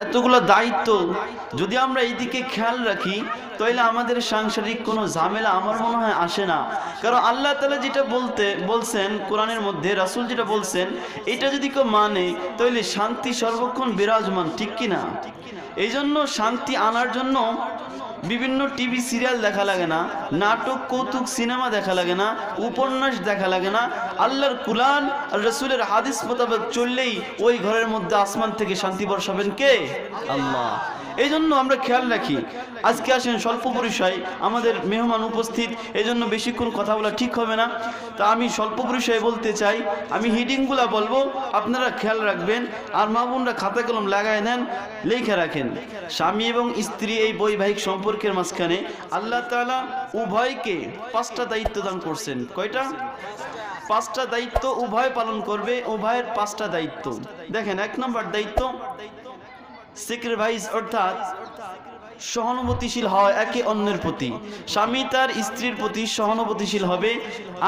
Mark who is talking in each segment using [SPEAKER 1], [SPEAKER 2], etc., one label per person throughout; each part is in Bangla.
[SPEAKER 1] এতগুলো দায়িত্ব যদি আমরা এইদিকে খেয়াল রাখি তাহলে আমাদের সাংসারিক কোনো ঝামেলা আমার মনে হয় আসে না। কারণ আল্লাহ তাআলা যেটা বলছেন কোরআনের মধ্যে, রাসূল যেটা বলছেন, এটা যদি কেউ মানে তাহলে শান্তি সর্বক্ষণ বিরাজমান, ঠিক কি না? এই জন্য শান্তি আনার জন্য বিভিন্ন টিভি সিরিয়াল দেখা লাগে না, নাটক কৌতুক সিনেমা দেখা লাগে না, উপন্যাস দেখা লাগে না। আল্লাহর কুরআন আর রাসূলের হাদিস মোতাবেক চললেই ওই ঘরের মধ্যে আসমান থেকে শান্তি বর্ষাবেন কে? আল্লাহ। এই জন্য আমরা খেয়াল রাখি। আজকে আসেন স্বল্প পরিসরে আমাদের মেহমান উপস্থিত, এই জন্য বেশিক্ষণ কথা বলা ঠিক হবে না। তা আমি স্বল্প পরিসরে বলতে চাই, আমি হিডিংগুলা বলবো, আপনারা খেয়াল রাখবেন। আর মা বোনরা খাতা কলম লাগায় নেন, লিখে রাখেন। স্বামী এবং স্ত্রী এই বৈবাহিক সম্পর্কের মাঝখানে আল্লাহ তাআলা উভয়কে 5টা দায়িত্ব দান করছেন। কয়টা? 5টা দায়িত্ব উভয় পালন করবে। উভয়ের 5টা দায়িত্ব দেখেন। 1 নম্বর দায়িত্ব স্যাক্রিফাইস, অর্থাৎ সহানুভূতিশীল হয় একে অন্যের প্রতি। স্বামী তার স্ত্রীর প্রতি সহানুভূতিশীল হবে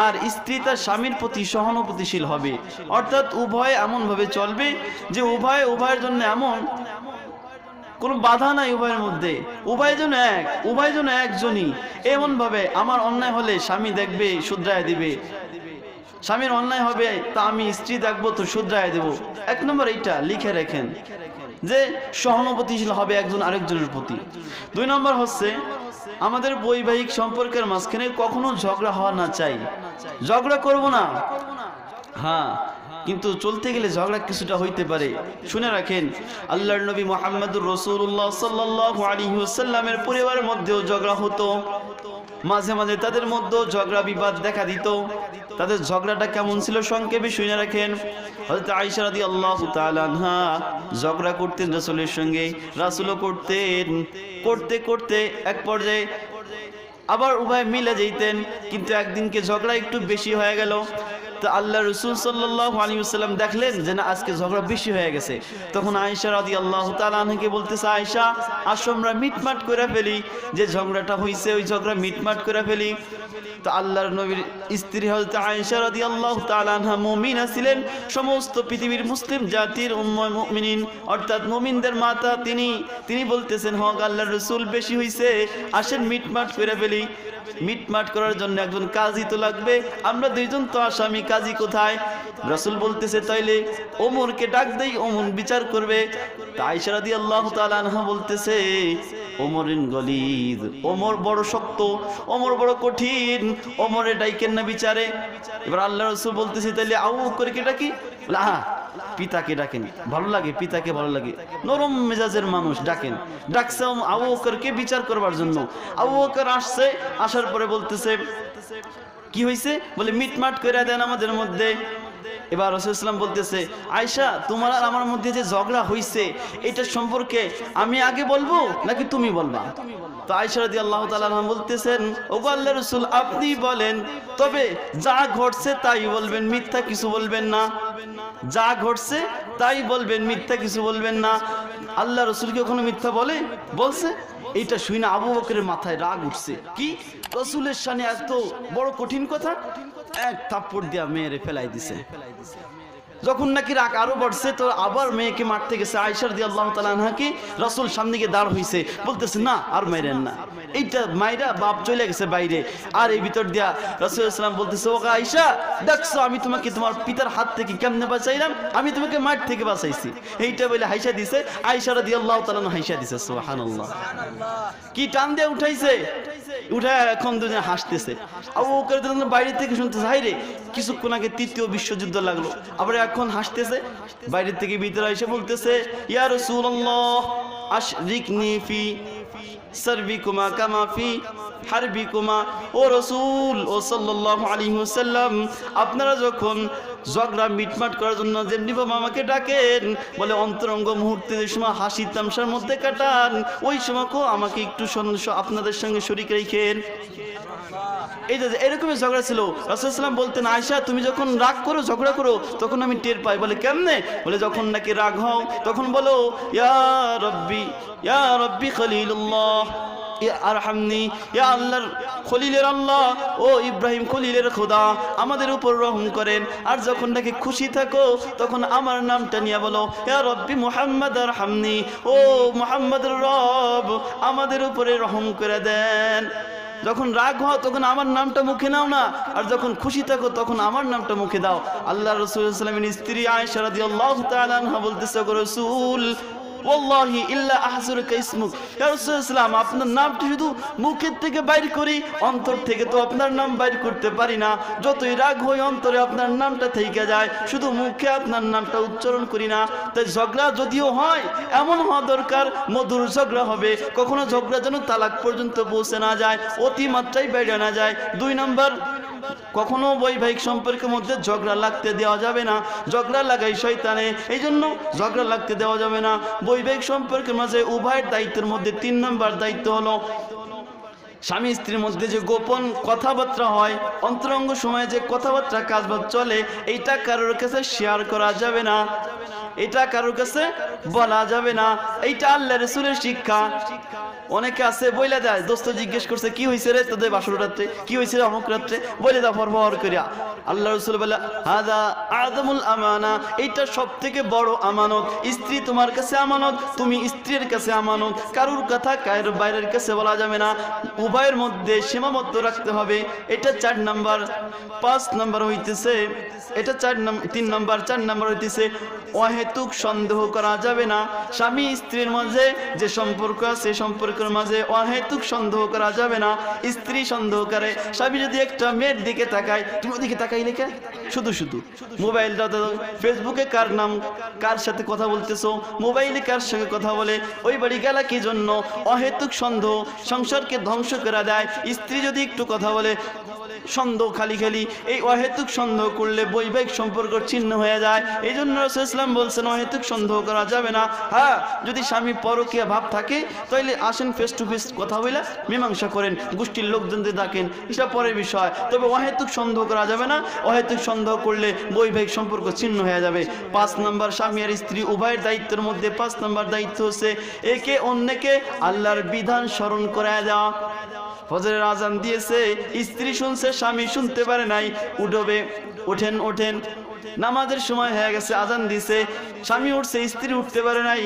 [SPEAKER 1] আর স্ত্রী তার স্বামীর প্রতি সহানুভূতিশীল হবে। অর্থাৎ উভয় এমনভাবে চলবে যে উভয়ের জন্য এমন কোনো বাধা নাই উভয়ের মধ্যে, উভয় যেন একজনই। এমন ভাবে আমার অন্যায় হলে স্বামী দেখবে, শুধরায় দিবে। স্বামীর অন্যায় হবে তা আমি স্ত্রী দেখবো, তো শুধরায় দেব। 1 নম্বর এইটা লিখে রাখেন যে সহানুভূতিশীল হবে একজন আরেকজনের প্রতি। 2 নম্বর হচ্ছে আমাদের বৈবাহিক সম্পর্কের মাঝখানে কখনো ঝগড়া হওয়া না চাই। ঝগড়া করব না, হ্যাঁ, কিন্তু চলতে গেলে ঝগড়া কিছুটা হইতে পারে। শুনে রাখেন, আল্লাহর নবী মুহাম্মদুর রাসূলুল্লাহ সাল্লাল্লাহু আলাইহি ওয়াসাল্লামের পরিবারের মধ্যেও ঝগড়া হতো। মাঝে মাঝে তাদের মধ্যেও ঝগড়া বিবাদ দেখা দিত। তাদের ঝগড়াটা কেমন ছিল সংক্ষেপে শুনে রাখেন। হযরত আয়েশা রাদিয়াল্লাহু তাআলা আনহা ঝগড়া করতেন রাসূলের সঙ্গে, রাসূলও করতেন। করতে করতে এক পর্যায়ে আবার উভয় মিলে যেতেন, কিন্তু একদিনকে ঝগড়া একটু বেশি হয়ে গেল। তো আল্লাহ রাসূল সাল্লাল্লাহু আলাইহি ওয়াসাল্লাম দেখলেন যে না, আজকে ঝগড়া বেশি হয়ে গেছে। তখন আয়েশা রাদিয়াল্লাহু তাআলা আনহাকে বলতেছে, আয়েশা আসো আমরা মিটমাট করে ফেলি, যে ঝগড়াটা হইছে ওই ঝগড়া মিটমাট করে ফেলি। তো আল্লাহর নবীর স্ত্রী হযরত আয়েশা রাদিয়াল্লাহু তাআলা আনহা মুমিনা ছিলেন, সমস্ত পৃথিবীর মুসলিম জাতির উম্মুল মুমিনিন, অর্থাৎ মুমিনদের মাতা। তিনি বলতেছেন, হক আল্লাহর রাসূল বেশি হইছে, আসেন মিটমাট করে ফেলি। মিটমাট করার জন্য একজন কাজী তো লাগবে, আমরা দুইজন তো আসামি, কাজী কোথায়? রাসূল বলতেছে তাইলে ওমরকে ডাক দেই, ওমর বিচার করবে। আয়েশা রাদিয়াল্লাহু তাআলা আনহা বলতেছে, ওমরিন গলিদ, ওমর বড় শক্ত, ওমর বড় কঠিন, ওমরে ডাইকেন না বিচারে। এবার আল্লাহ রাসূল বলতেছে তাইলে আবু বকরকে ডাকি। হ্যাঁ, পিতাকে ডাকেন, ভালো লাগে, পিতাকে ভালো লাগে, নরম মেজাজের মানুষ, ডাকেন। ডাকছে আবু বকরকে বিচার করবার জন্য। আবু বকর আসছে, আসার পরে বলতেছে কি হয়েছে? বলে মিটমাট করে দেন আমাদের মধ্যে। এবার রাসূলুল্লাহ সাল্লাল্লাহু আলাইহি ওয়াসাল্লাম বলতেছে, আয়েশা তোমার আর আমার মধ্যে যে ঝগড়া হয়েছে এটা সম্পর্কে আমি আগে বলবো নাকি তুমি বলবা? তো আয়েশা রাদিয়াল্লাহু তাআলা আনহা বলতেছেন, ওগো আল্লাহর রাসূল আপনি বলেন, তবে যা ঘটছে তাই বলবেন, মিথ্যা কিছু বলবেন না। যা ঘটছে তাই বলবেন, মিথ্যা কিছু বলবেন না। আল্লাহ রাসূল কি কখনো মিথ্যা বলছে? এইটা শুনে আবু বকরের মাথায় রাগ উঠছে। কি রাসূলের শানে এত বড় কঠিন কথা! এক থাপ্পড় দিয়া মেরে ফেলাই দিছে। যখন নাকি রাগ আরো বাড়ছে, তো আবার মেয়েকে মারতে গেছে। আয়েশা রাদিয়াল্লাহু তাআলা আনহাকে রাসূল সামনে গিয়ে দাঁড় হইছে, বলতেছে না আর মাইরেন না। এইটা মাইরা বাপ চলে গেছে বাইরে। আর এই ভিতর দিয়া রাসূলুল্লাহ সাল্লাল্লাহু আলাইহি ওয়াসাল্লাম বলতেছে, ও আয়েশা দেখছো আমি তোমাকে তোমার পিতার হাত থেকে কেমনে বাঁচাইলাম, আমি তোমাকে মার থেকে বাঁচাইছি। এইটা বলে হাইসা দিছে। আয়েশা রাদিয়াল্লাহু তাআলা আনহা হাইসা দিছে। সুবহানাল্লাহ, কি টান দিয়ে উঠাইছে! উঠায় এখন দুজন হাসতেছে। আবু বকর বাইরে থেকে শুনতেছে, হাই রে, কিছুক্ষণ আগে ৩য় বিশ্বযুদ্ধ লাগলো, আবার এখন হাসতেছে। বাইরে থেকে ভিতরে এসে বলতেছে, ইয়া রাসূলুল্লাহ আশরিকনি ফি সারবিকুমা কামা ফি হারবিকুমা। ও রাসূল, ও সাল্লাল্লাহু আলাইহি ওয়াসাল্লাম, আপনারা যখন ঝগড়া মিটমাট করার জন্য যেমনি বাবা আমাকে ডাকেন, বলে অন্তরঙ্গ মুহূর্তে যে সময় হাসি তামশার মধ্যে কাটান, ওই সময়কেও আমাকে একটু আপনাদের সঙ্গে শরীক রেখেন। এই যে এরকমই ঝগড়া ছিল। রাসূলুল্লাহ সাল্লাল্লাহু বলতেন, আয়েশা তুমি যখন রাগ করো, ঝগড়া করো, তখন আমি টের পাই। বলে কেমনে? বলে যখন নাকি রাগ হও তখন বলো, ইয়া রব্বি খলিলুল্লাহ, আরহামনি, ইয়া আল্লাহর খলিলের আল্লাহ, ও ইব্রাহিম খলিলের খোদা আমাদের উপর রহম করেন। আর যখন নাকি খুশি থাকো তখন আমার নামটা নিয়ে বলো, ইয়া রব্বি মুহাম্মদ আরহামনি, ও মুহাম্মদের রব আমাদের উপরে রহম করে দেন। যখন রাগ হও তখন আমার নামটা মুখে নাও না, আর যখন খুশি থাকো তখন আমার নামটা মুখে দাও। আল্লাহ রাসূল সাল্লাল্লাহু আলাইহি ওয়াসাল্লামের স্ত্রী আয়েশা রাদিয়াল্লাহু তাআলা আনহা বলতেছে, রাসূল ওয়াল্লাহি ইল্লা আহজুরকা ইসমুক, ইয়া রাসূলুল্লাহ আপনার নামটি শুধু মুখের থেকে বাইর করি, অন্তর থেকে তো আপনার নাম বাইর করতে পারি না। যতই রাগ হই অন্তরে আপনার নামটা থেকে যায়, শুধু মুখে আপনার নামটা উচ্চারণ করি না। তাই ঝগড়া যদিও হয় এমন হওয়া দরকার মধুর ঝগড়া হবে, কখনো ঝগড়া যেন তালাক পর্যন্ত পৌঁছে না যায়, অতিমাত্রায় বেড়ে না যায়। 2 নম্বর, কখনো বৈবাহিক সম্পর্কের মধ্যে ঝগড়া লাগতে দেওয়া যাবে না, ঝগড়া লাগাই শয়তানে, এই জন্য ঝগড়া লাগতে দেওয়া যাবে না। বৈবাহিক সম্পর্কের মাঝে উভয়ের দায়িত্বের মধ্যে 3 নম্বর দায়িত্ব হলো স্বামী স্ত্রীর মধ্যে যে গোপন কথাবার্তা হয়, অন্তরঙ্গ সময়ে যে কথাবার্তা কাজবাজ চলে, এইটা কারোর কাছে শেয়ার করা যাবে না, এটা কারোর কাছে বলা যাবে না। এইটা আল্লাহ রাসূলের শিক্ষা। অনেকে আছে বইলা দেয়, দোস্ত জিজ্ঞেস করছে কি হয়েছে রে তোদের বাসর রাত্রে, কি হয়েছে রে অমুক রাত্রে, বলে দাও ফরফর করিয়া। আল্লাহ রাসূল বলে হাযা আযমুল আমানা, এইটা সবথেকে বড় আমানত। স্ত্রী তোমার কাছে আমানত, তুমি স্ত্রীর কাছে আমানত। কারোর কথা কারোর বাইরের কাছে বলা যাবে না, উভয়ের মধ্যে সীমাবদ্ধ রাখতে হবে। এটা 4 নাম্বার। 5 নাম্বার হইতেছে, এটা 3 নাম্বার। 4 নাম্বার হইতেছে অহেতুক সন্দেহ করা যাবে না। স্বামী স্ত্রীর মাঝে যে সম্পর্ক আছে সম্পর্কের মাঝে অহেতুক সন্দেহ করা যাবে না। স্ত্রী সন্দেহ করে, স্বামী যদি একটা মেয়ের দিকে তাকায়, তুমি ওদিকে তাকাইলে কে, শুধু শুধু মোবাইলটা ফেসবুকে কার নাম কার সাথে কথা বলতেছো, মোবাইলে কার সঙ্গে কথা বলে, ওই বাড়ি গেলা কি জন্য, অহেতুক সন্দেহ সংসারকে ধ্বংস করে দেয়। স্ত্রী যদি একটু কথা বলে সন্দেহ খালি খালি, এই অহেতুক সন্দেহ করলে বৈবাহিক সম্পর্ক ছিন্ন হয়ে যায়। এই জন্য রাসূল ইসলাম বলছেন অহেতুক সন্দেহ করা যাবে না। হ্যাঁ, যদি স্বামী পরকীয়া ভাব থাকে তাহলে আসেন ফেস টু ফেস কথা বলে মীমাংসা করেন, গোষ্ঠীর লোকজনদের ডাকেন, এটা পরের বিষয়। তবে অহেতুক সন্দেহ করা যাবে না, অহেতুক সন্দেহ করলে বৈবাহিক সম্পর্ক ছিন্ন হয়ে যাবে। 5 নম্বর, স্বামী আর স্ত্রী উভয়ের দায়িত্বের মধ্যে 5 নম্বর দায়িত্ব হচ্ছে একে অন্যকে আল্লাহর বিধান স্মরণ করায় দেওয়া। ফজরের আজান দিয়েছে, স্ত্রী শুনছে, স্বামী শুনতে পারে নাই, উঠবে, ওঠেন ওঠেন, নামাজের সময় হয়ে গেছে, আজান দিছে, স্বামী উঠছে, স্ত্রী উঠতে পারে নাই,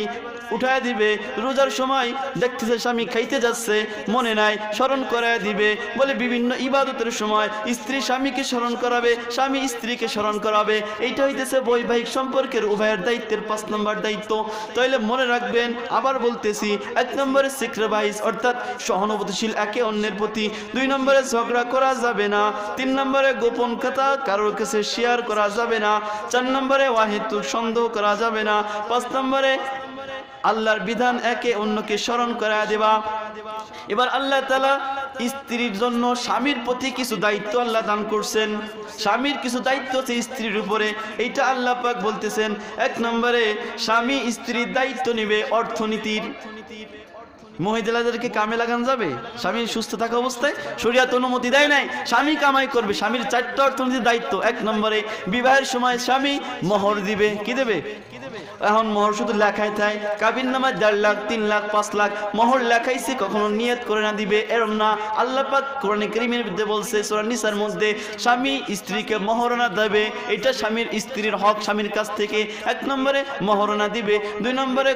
[SPEAKER 1] উঠায় দিবে। রোজার সময় দেখতেছে স্বামী খাইতে যাচ্ছে, মনে নাই, স্মরণ করায় দিবে। বলে বিভিন্ন ইবাদতের সময় স্ত্রী স্বামীকে স্মরণ করাবে, স্বামী স্ত্রীকে স্মরণ করাবে। এইটা হইতেছে বৈবাহিক সম্পর্কের উভয়ের দায়িত্বের 5 নম্বর দায়িত্ব। তাইলে মনে রাখবেন, আবার বলতেছি, 1 নম্বরে স্যাক্রিফাইস অর্থাৎ সহানুভূতিশীল একে অন্যের প্রতি। 2 নম্বরে ঝগড়া করা যাবে না। 3 নম্বরে গোপন কথা কারোর কাছে শেয়ার করা যাবে না। 4 নম্বরে অহেতুক সন্দেহ করা যাবে না। 5 নম্বরে আল্লাহর বিধান একে অন্যকে স্মরণ করায় দেবা। এবার আল্লাহ তাআলা স্ত্রীর জন্য স্বামীর প্রতি কিছু দায়িত্ব আল্লাহ দান করছেন। স্বামীর কিছু দায়িত্ব আছে স্ত্রীর উপরে, এইটা আল্লাহ পাক বলতেছেন। 1 নম্বরে স্বামী স্ত্রীর দায়িত্ব নেবে অর্থনীতির। মহিলাদেরকে কামে লাগানো যাবে? স্বামী সুস্থ থাকা অবস্থায় শরীয়ত অনুমতি দেয় নাই, স্বামী কামাই করবে। স্বামীর 4টা অর্থনীতির দায়িত্ব। 1 নম্বরে বিবাহের সময় স্বামী মোহর দিবে। কি দেবে? এখন মোহর শুধু লেখাই থাকে, কাবিন নামা 1.5 লাখ 3 লাখ 5 লাখ মোহর লেখাইছে, কখনো নিয়ত করে না দিবে, এরম না। আল্লাহ পাক কোরআনে কারীমের মধ্যে বলছে সূরা নিসার মধ্যে, স্বামী স্ত্রীকে মহরনা দেবে। এটা স্বামীর স্ত্রীর হক, স্বামীর কাছ থেকে। 1 নম্বরে মহরনা দিবে। 2 নম্বরে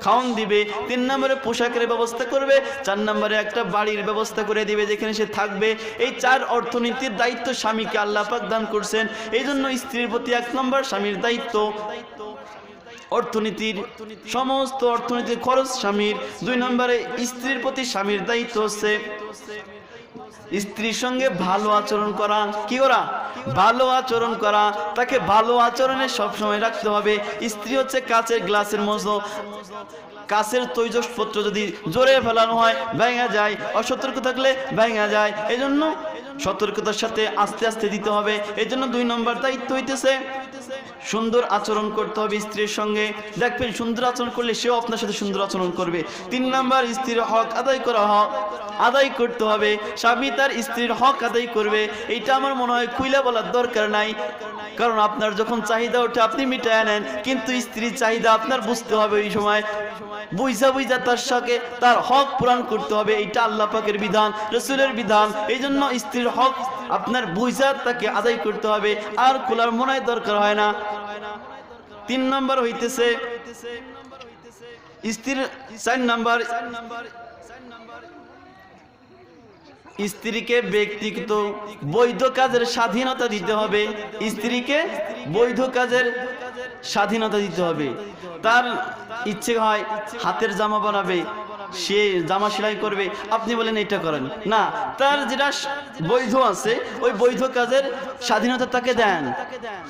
[SPEAKER 1] খাওন দিবে। 3 নম্বরে পোশাকের ব্যবস্থা করবে। 4 নম্বরে একটা বাড়ির ব্যবস্থা করে দিবে যেখানে সে থাকবে। এই 4 অর্থনীতির দায়িত্ব স্বামীকে আল্লাহ পাক দান করছেন। এই জন্য স্ত্রীর প্রতি 1 নম্বর স্বামীর দায়িত্ব অর্থনীতির, সমস্ত অর্থনীতির খরচ স্বামীর। 2 নম্বরে স্ত্রীর প্রতি স্বামীর দায়িত্ব হচ্ছে স্ত্রীর সঙ্গে ভালো আচরণ করা। কি করা? ভালো আচরণ করা। তাকে ভালো আচরণে সবসময় রাখতে হবে। স্ত্রী হচ্ছে কাচের গ্লাসের মতো, কাচের তৈজসপত্র যদি জোরে ফেলানো হয় ভেঙে যায়, অসতর্ক থাকলে ভেঙে যায়। এই জন্য সতর্কতার সাথে আস্তে আস্তে দিতে হবে। এই জন্য 2 নম্বর দায়িত্ব হইতেছে সুন্দর আচরণ করতে হবে স্ত্রীর সঙ্গে। দেখবেন সুন্দর আচরণ করলে সেও আপনার সাথে সুন্দর আচরণ করবে। 3 নাম্বার, স্ত্রীর হক আদায় করতে হবে। স্বামী তার স্ত্রীর হক আদায় করবে, এইটা আমার মনে হয় খুইলা বলার দরকার নাই। কারণ আপনার যখন চাহিদা ওঠে আপনি মিটায় নেন, কিন্তু স্ত্রীর চাহিদা আপনার বুঝতে হবে। ওই সময় বুঝা তার সাথে তার হক পূরণ করতে হবে। এইটা আল্লাহ পাকের বিধান, রাসূলের বিধান। এই জন্য স্ত্রীর হক আপনার বুঝা তাকে আদায় করতে হবে, আর খোলার মনে দরকার হয় না। 3 নাম্বার হইতেছে স্ত্রীর 4 নাম্বার, স্ত্রীকে ব্যক্তিগত বৈধ কাজের স্বাধীনতা দিতে হবে। স্ত্রীকে বৈধ কাজের স্বাধীনতা দিতে হবে। তার ইচ্ছে হয় হাতের জামা বানাবে, সে জামা সেলাই করবে, আপনি বলেন এটা করেন না, তার যেটা বৈধ আছে ওই বৈধ কাজের স্বাধীনতা তাকে দেন।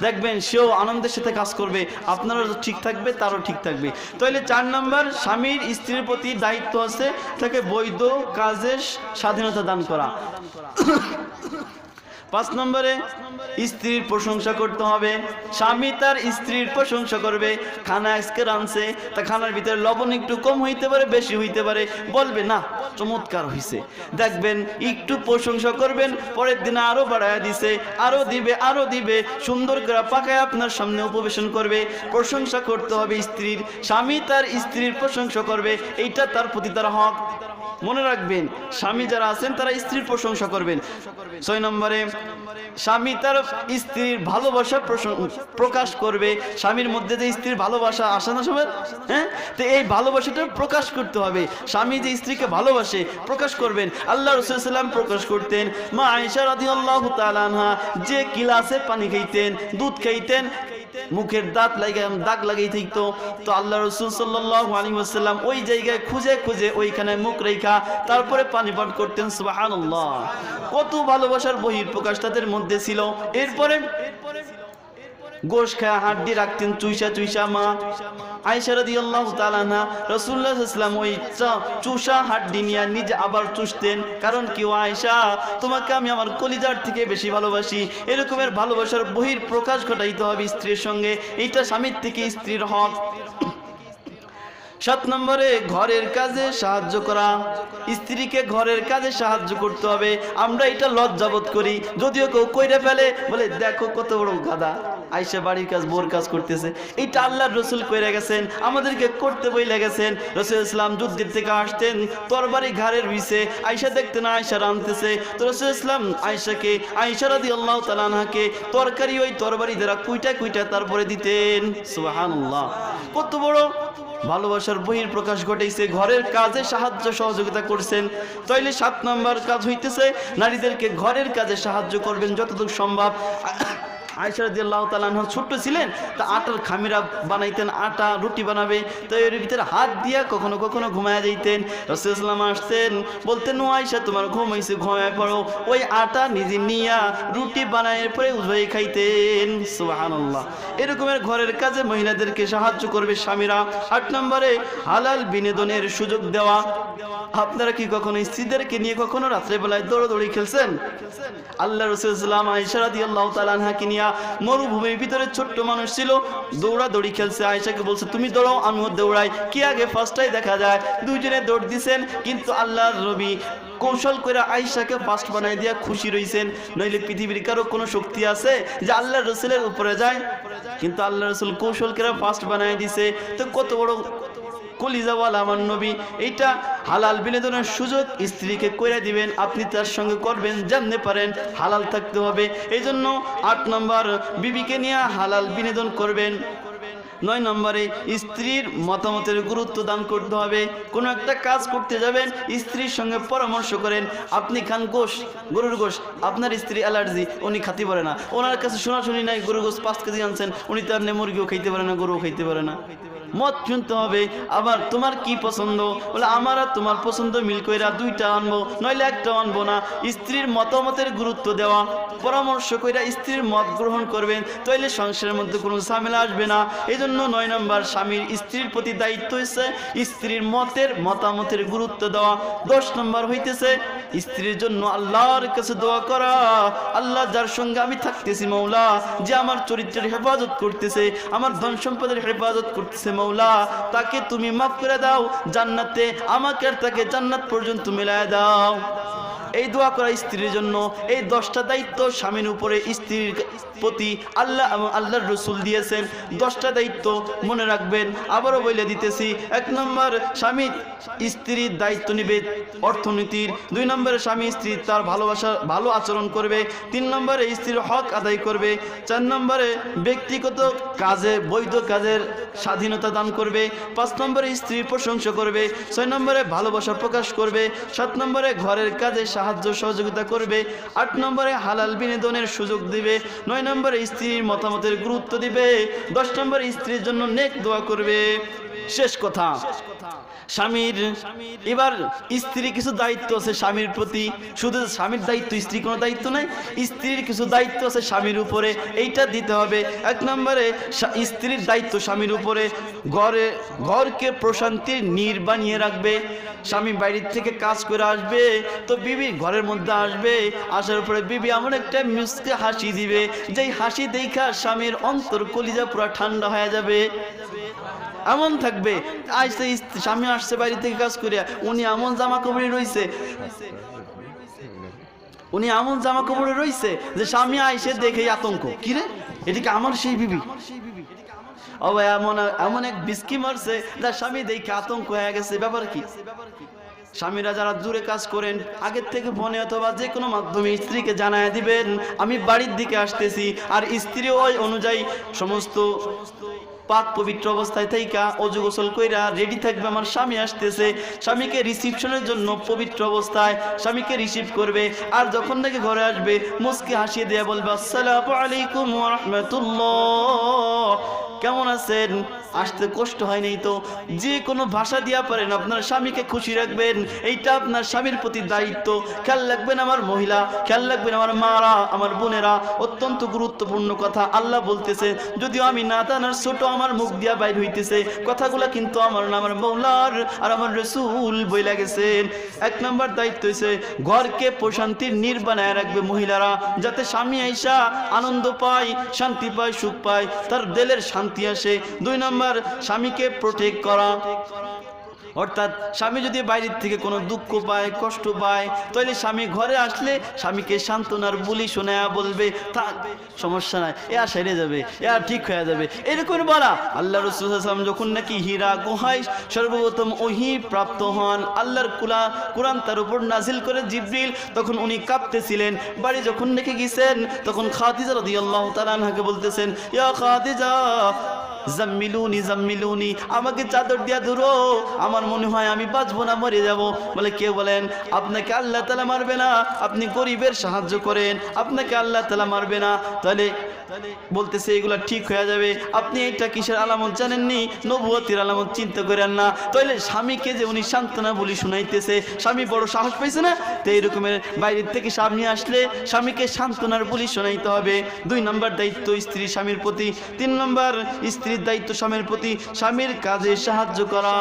[SPEAKER 1] দেখবেন সেও আনন্দের সাথে কাজ করবে, আপনারও ঠিক থাকবে, তারও ঠিক থাকবে। তাহলে 4 নাম্বার, স্বামীর স্ত্রীর প্রতি দায়িত্ব আছে তাকে বৈধ কাজের স্বাধীনতা দান করা। 5 নম্বরে, স্ত্রীর প্রশংসা করতে হবে। স্বামী তার স্ত্রীর প্রশংসা করবে। খানা আজকে রাঁধছে, তা খানার ভিতরে লবণ একটু কম হইতে পারে, বেশি হইতে পারে, বলবে না চমৎকার হইছে। দেখবেন একটু প্রশংসা করবেন, পরের দিনে আরো বাড়ায় দিছে, আরো দিবে, সুন্দর করে পাকায় আপনার সামনে উপবেশন করবে। প্রশংসা করতে হবে স্ত্রীর। স্বামী তার স্ত্রীর প্রশংসা করবে, এইটা তার প্রতি তার হক। মনে রাখবেন, স্বামী যারা আছেন তারা স্ত্রীর প্রশংসা করবেন। 6 নম্বরে, স্বামী তার স্ত্রীর ভালোবাসা প্রকাশ করবে। স্বামীর মধ্যে যে স্ত্রীর ভালোবাসা আসে না সবার, হ্যাঁ, তো এই ভালোবাসাটা প্রকাশ করতে হবে। স্বামী যে স্ত্রীকে ভালোবাসে প্রকাশ করবেন। আল্লাহ রাসূল সাল্লাল্লাহু আলাইহি ওয়াসাল্লাম প্রকাশ করতেন। মা আয়েশা রাদিয়াল্লাহু তাআলা আনহা যে গিলাসে পানি খাইতেন, দুধ খাইতেন, মুখের দাগ লাগিয়ে থাকতো, তো আল্লাহ রাসূল সাল্লাল্লাহু আলাইহি ওয়াসাল্লাম ওই জায়গায় খুঁজে ওইখানে মুখ রেখা তারপরে পানি পান করতেন। সুবহানাল্লাহ, কত ভালোবাসার বহির প্রকাশ তাদের মধ্যে ছিল। এরপরে গোশ খায়া হাড্ডি রাখতেন চুইসা মা আয়েশা রাদিয়াল্লাহু তাআলা আনহা রাসূলুল্লাহ সাল্লাল্লাহু আলাইহি ওয়াসাল্লাম ওই চুষা হাড্ডি নিয়ে নিজে আবার চুষতেন। কারণ কি, ও আয়েশা, তোমাকে আমি আমার কলিজার থেকে বেশি ভালোবাসি। এরকমের ভালোবাসার বহির প্রকাশ ঘটাইতে হবে স্ত্রীর সঙ্গে, এইটা স্বামীর থেকে স্ত্রীর হক। 7 নম্বরে, ঘরের কাজে সাহায্য করা। স্ত্রীকে ঘরের কাজে সাহায্য করতে হবে। আমরা এটা লজ্জাবোধ করি, যদিও কেউ কইরে ফেলে, বলে দেখো কত বড় গাদা, আয়েশা বাড়ির কাজ বোর কাজ করতেছে। এইটা আল্লাহর রাসূল কইরা গেছেন, আমাদেরকে করতে বইলা গেছেন। রাসূল ইসলাম যুদ্ধের থেকে আসতেন, তরবারি ঘাড়ের বিছে, আয়েশা দেখতেন আয়েশা রাঁধতেছে, তো রাসূল ইসলাম আয়েশা রাদিয়াল্লাহু তাআলা আনহাকে তরকারি ওই তরবারি দ্বারা কুইটা তারপরে দিতেন। সুবহানাল্লাহ, কত বড় ভালোবাসার বহির প্রকাশ ঘটেছে, ঘরের কাজে সাহায্য সহযোগিতা করছেন। তাইলে 7 নম্বর কাজ হইতেছে নারীদেরকে ঘরের কাজে সাহায্য করবেন যতটুকু সম্ভব। আয়েশা রাদিয়াল্লাহু তাআলা আনহা ছোট্ট ছিলেন, তা আটার খামিরা বানাইতেন, আটা রুটি বানাবে, তো এর ভিতরে হাত দিয়া কখনো ঘুমায়া যাইতেন। রাসূল সাল্লাল্লাহু আলাইহি ওয়াসাল্লাম আসতেন, বলতেন ও আয়েশা তোমার ঘুম হইছে, ঘুমায় পড়ো। ওই আটা নিজে নিয়া রুটি বানানোর পরে উজবাই খাইতেন। সুবহানাল্লাহ, এরকমের ঘরের কাজে মহিলাদেরকে সাহায্য করবে স্বামীরা। 8 নম্বরে, হালাল বিনোদনের সুযোগ দেওয়া। আপনারা কি কখনো স্ত্রীদেরকে নিয়ে কখনো রাত্রে বেলায় দৌড়াদৌড়ি খেলছেন? আল্লাহ রাসূল সাল্লাল্লাহু আলাইহি ওয়াসাল্লাম আয়েশা রাদিয়াল্লাহু তাআলা আনহাকে নিয়ে মরুভূমির ভিতরে ছোট্ট মানুষ ছিল, দৌড়াদৌড়ি খেলছে। আয়েশাকে বলছে তুমি দৌড়াও, আমিও দৌড়াই, কি আগে ফার্স্টটাই দেখা যায়। দুইজনে দৌড় দিছেন, কিন্তু আল্লাহর নবী কৌশল করে আয়েশাকে ফার্স্ট বানাই দিয়া খুশি রইছেন। নইলে পৃথিবীর কারো কোনো শক্তি আছে যে আল্লাহর রাসূলের উপরে যায়? কিন্তু আল্লাহ রাসূল কৌশল করে ফার্স্ট বানাই দিছে। তো কত বড় কলিজাওয়ালা আমার নবী। এইটা হালাল বিনোদনের সুযোগ স্ত্রীকে কইরা দিবেন, আপনি তার সঙ্গে করবেন যেমনে পারেন, হালাল থাকতে হবে। এই জন্য 8 নম্বর, বিবিকে নিয়ে হালাল বিনোদন করবেন। 9 নম্বরে, স্ত্রীর মতামতের গুরুত্ব দান করতে হবে। কোনো একটা কাজ করতে যাবেন, স্ত্রীর সঙ্গে পরামর্শ করেন। আপনি খান গোশ, গরুর গোশ, আপনার স্ত্রী অ্যালার্জি, উনি খাতে পারে না, ওনার কাছে শোনাশুনি নাই, গরুর গোশ 5 কেজি আনছেন, উনি তো আপনি মুরগিও খাইতে পারে না, গরুও খাইতে পারে না। মত শুনতে হবে। আবার তোমার কি পছন্দ, বলে আমার আর তোমার পছন্দ মিল কইরা দুইটা আনবো, নইলে একটা আনবো না। স্ত্রীর মতামতের গুরুত্ব দেওয়া, পরামর্শ কইরা স্ত্রীর মত গ্রহণ করবেন, তাইলে সংসারের মধ্যে কোনো ঝামেলা আসবে না। এই জন্য 9 নম্বর স্বামীর স্ত্রীর প্রতি দায়িত্ব হচ্ছে স্ত্রীর মতামতের গুরুত্ব দেওয়া। 10 নম্বর হইতেছে স্ত্রীর জন্য আল্লাহর কাছে দোয়া করা। আল্লাহ যার সঙ্গে আমি থাকতেছি মৌলা, যে আমার চরিত্রের হেফাজত করতেছে, আমার ধন সম্পদের হেফাজত করতেছে মৌলা, তাকে তুমি মাফ করে দাও, জান্নাতে আমাকে আর তাকে জান্নাত পর্যন্ত মিলায় দাও। এই দোয়া করা স্ত্রীর জন্য। এই 10টা দায়িত্ব স্বামীর উপরে স্ত্রীর প্রতি আল্লাহ এবং আল্লাহর রসুল দিয়েছেন। 10টা দায়িত্ব মনে রাখবেন। আবারও বলে দিতেছি, 1 নম্বর স্বামী স্ত্রীর দায়িত্ব নিবে অর্থনীতির। 2 নম্বরে স্বামী স্ত্রী তার ভালো আচরণ করবে। 3 নম্বরে স্ত্রীর হক আদায় করবে। 4 নম্বরে ব্যক্তিগত কাজে বৈধ কাজের স্বাধীনতা দান করবে। 5 নম্বরে স্ত্রীর প্রশংসা করবে। 6 নম্বরে ভালোবাসা প্রকাশ করবে। 7 নম্বরে ঘরের কাজে সাহায্য সহযোগিতা করবে। 8 নম্বরে হালাল বিনোদনের সুযোগ দিবে। 9 নম্বরে স্ত্রীর মতামতের গুরুত্ব দিবে। 10 নম্বরে স্ত্রীর জন্য নেক দোয়া করবে। শেষ কথা, স্বামীর এবার স্ত্রীর কিছু দায়িত্ব আছে স্বামীর প্রতি। শুধু স্বামীর দায়িত্ব, স্ত্রী কোনো দায়িত্ব নাই, স্ত্রীর কিছু দায়িত্ব আছে স্বামীর উপরে, এইটা দিতে হবে। 1 নম্বরে স্ত্রীর দায়িত্ব স্বামীর উপরে ঘরকে প্রশান্তির নীড় বানিয়ে রাখবে। স্বামী বাইরের থেকে কাজ করে আসবে তো বিবি ঘরের মধ্যে আসবে, আসার পরে বিবি এমন একটা মুচকে হাসি দিবে, যেই হাসি দেখা স্বামীর অন্তর কলিজা পুরো ঠান্ডা হয়ে যাবে। এমন থাকবে, আসছে স্বামী আসছে বাইরে থেকে কাজ করিয়া, উনি এমন জামা কাপড়ে রয়েছে যে স্বামী আইসে দেখে আতঙ্ক, কিরে এদিকে আমার সেই বিবি, ও ভাই এমন এক বিস্কি মারছে যার স্বামী দেখে আতঙ্ক হয়ে গেছে। ব্যাপার কি? স্বামীরা যারা দূরে কাজ করেন, আগের থেকে ফোনে অথবা যে কোনো মাধ্যমে স্ত্রীকে জানায় দিবেন আমি বাড়ির দিকে আসতেছি। আর স্ত্রী ওই অনুযায়ী সমস্ত পাক পবিত্র অবস্থায় থাইকা অজু গোসল কইরা রেডি থাকবে, আমার স্বামী আসতেছে। স্বামীকে রিসিপশনের জন্য পবিত্র অবস্থায় স্বামীকে রিসিভ করবে। আর যখন নাকি ঘরে আসবে মুস্কি হাসিয়ে দিয়ে বলবে আসসালামু আলাইকুম ওয়া রাহমাতুল্লাহ, কেমন আছেন? আসতে কষ্ট হয় নাই তো? যে কোনো ভাষা দিয়া পারেন আপনার স্বামীকে খুশি রাখবেন। এইটা আপনার স্বামীর প্রতি দায়িত্ব। খেয়াল রাখবেন আমার মহিলা, খেয়াল রাখবেন আমার মারা, আমার বোনেরা। অত্যন্ত গুরুত্বপূর্ণ কথা আল্লাহ বলতেছে, যদিও আমি নাদান আর ছোট, আমার মুখ দিয়া বাইর হইতেছে কথাগুলা কিন্তু আমার না, আমার মৌলার আর আমার রসুল বইলা গেছেন। 1 নম্বর দায়িত্ব হইছে ঘরকে প্রশান্তির নীড় বানায় রাখবে মহিলারা, যাতে স্বামী আইসা আনন্দ পায়, শান্তি পায়, সুখ পায়, তার দিলের শান্তি আসে। 2 নম্বর স্বামীকে প্রোটেক্ট করা, অর্থাৎ স্বামী যদি বাইরের থেকে কোনো দুঃখ পায়, কষ্ট পায়, তাহলে স্বামী ঘরে আসলে স্বামীকে সান্ত্বনার বুলি শোনায়া বলবে থাক সমস্যা নাই, এ আর সেরে যাবে, এ আর ঠিক হয়ে যাবে, এরকম বলা। আল্লাহ রাসূল সাল্লাল্লাহু আলাইহি ওয়াসাল্লাম যখন নাকি হীরা গুহায় সর্বপ্রথম ওহী প্রাপ্ত হন, আল্লাহর কুরআন তার উপর নাজিল করে জিবরিল, তখন উনি কাঁপতেছিলেন। বাড়ি যখন নাকি গেছেন তখন খাদিজা রাদিয়াল্লাহু তাআলা আনহাকে বলতেছেন, ইয়া খাদিজা জাম্মিলুনি জাম্মিলুনি, আমাকে চাদর দিয়া ধরো, আমার মনে হয় আমি বাঁচবো না, মরে যাব। বলে কে বলেন? আপনাকে আল্লাহ তাআলা মারবে না, আপনি গরিবের সাহায্য করেন, আপনাকে আল্লাহ তাআলা মারবে না। তাহলে বলতেছে এগুলা ঠিক হয়ে যাবে। আপনি এটা কিসের আলামত জানেননি? নবুয়তের আলামত, চিন্তা করেন না। তাহলে স্বামীকে যে উনি সান্ত্বনা বলি শুনাইতেছে, স্বামী বড় সাহস পাইছে না? তো এইরকমের বাইরের থেকে স্বামী আসলে স্বামীকে সান্ত্বনার বলি শোনাইতে হবে। 2 নম্বর দায়িত্ব স্ত্রী স্বামীর প্রতি। 3 নম্বর স্ত্রীর দায়িত্ব স্বামীর প্রতি স্বামীর কাজে সাহায্য করা।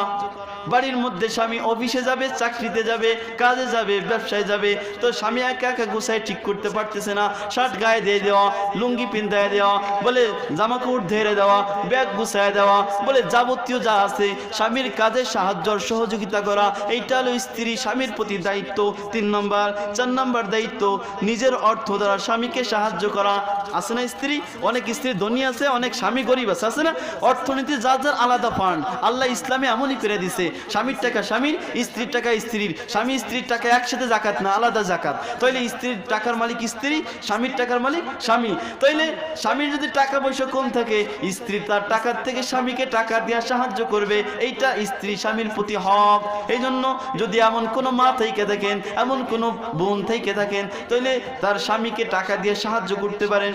[SPEAKER 1] বাড়ির মধ্যে স্বামী অফিসে যাবে, চাকরিতে যাবে, কাজে যাবে, ব্যবসায় যাবে, তো স্বামী একা একা গুছায় ঠিক করতে পারতেছে না, শার্ট গায়ে দিয়ে দেওয়া, লুঙ্গি পিন্ধায় দেওয়া, বলে জামা কাপড় ধরে দেওয়া, ব্যাগ গুছায় দেওয়া, বলে যাবতীয় যা আছে স্বামীর কাজে সাহায্য সহযোগিতা করা, এইটা হলো স্ত্রী স্বামীর প্রতি দায়িত্ব। 3 নম্বর। 4 নম্বর দায়িত্ব নিজের অর্থ দ্বারা স্বামীকে সাহায্য করা। আছে না স্ত্রী? অনেক স্ত্রী ধনী আছে, অনেক স্বামী গরিব আছে, আছে না? অর্থনীতি যার যার আলাদা ফান্ড আল্লাহ ইসলামে এমনই করে দিছে। স্বামীর টাকা স্বামীর, স্ত্রীর টাকা স্ত্রীর। স্বামী স্ত্রীর টাকা একসাথে জাকাত না, আলাদা জাকাত। তাইলে স্ত্রীর টাকার মালিক স্ত্রী, স্বামীর টাকার মালিক স্বামী। তাইলে স্বামীর যদি টাকা পয়সা কম থাকে, স্ত্রী তার টাকার থেকে স্বামীকে টাকা দেওয়া সাহায্য করবে, এইটা স্ত্রী স্বামীর প্রতি হক। এই জন্য যদি এমন কোনো মা থেকে থাকেন, এমন কোনো বোন থেকে থাকেন, তাহলে তার স্বামীকে টাকা দিয়ে সাহায্য করতে পারেন।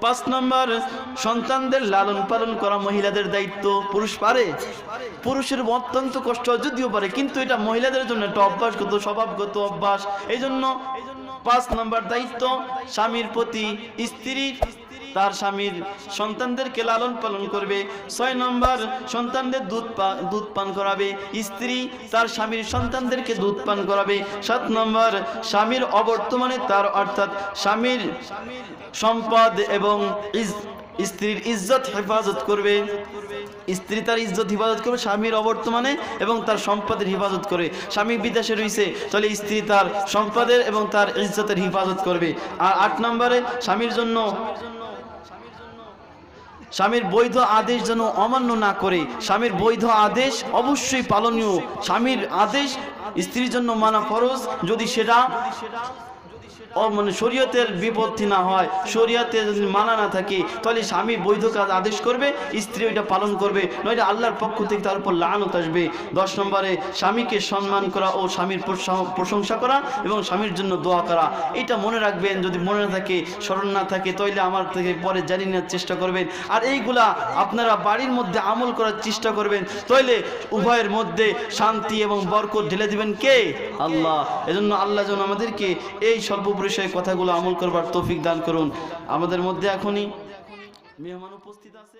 [SPEAKER 1] 5 নম্বর, সন্তানদের লালন পালন করা মহিলাদের দায়িত্ব। পুরুষ পারে? পুরুষের অত্যন্ত কষ্ট যদিও পারে, কিন্তু এটা মহিলাদের জন্য একটা অভ্যাসগত স্বভাবগত অভ্যাস। এই জন্য 5 নম্বর দায়িত্ব স্বামীর প্রতি, স্ত্রী তার স্বামীর সন্তানদেরকে লালন পালন করবে। 6 নম্বর, সন্তানদের দুধ পান করাবে, স্ত্রী তার স্বামীর সন্তানদেরকে দুধ পান করাবে। 7 নম্বর, স্বামীর অবর্তমানে তার অর্থাৎ স্বামীর সম্পদ এবং স্ত্রীর ইজ্জত হেফাজত করবে। স্ত্রী তার ইজ্জত হেফাজত করবে স্বামীর অবর্তমানে এবং তার সম্পদের হেফাজত করে। স্বামী বিদেশে রয়েছে, তাহলে স্ত্রী তার সম্পদের এবং তার ইজ্জতের হেফাজত করবে। আর 8 নম্বরে, স্বামীর বৈধ আদেশ যেন অমান্য না করে। স্বামীর বৈধ আদেশ অবশ্যই পালনীয়। স্বামীর আদেশ স্ত্রীর জন্য মানা ফরজ, যদি সেটা মানে শরীয়তের বিপত্তি না হয়, শরীয়তে যদি মানা না থাকে, তাহলে স্বামী বৈধ কাজ আদেশ করবে, স্ত্রী ওইটা পালন করবে, নয়তো আল্লাহর পক্ষ থেকে তার উপর লানত আসবে। 10 নম্বরে, স্বামীকে সম্মান করা ও স্বামীর প্রশংসা করা এবং স্বামীর জন্য দোয়া করা। এটা মনে রাখবেন, যদি মনে না থাকে, স্মরণ না থাকে, তাহলে আমার থেকে পরে জানিয়ে নেওয়ার চেষ্টা করবেন। আর এইগুলা আপনারা বাড়ির মধ্যে আমল করার চেষ্টা করবেন, তাহলে উভয়ের মধ্যে শান্তি এবং বরকত ঢেলে দিবেন কে? আল্লাহ। এজন্য আল্লাহ যেন আমাদেরকে এই সর্বপরিসর কথাগুলো আমল করবার তৌফিক দান করুন। আমাদের মধ্যে এখনই মেহমান উপস্থিত আছে।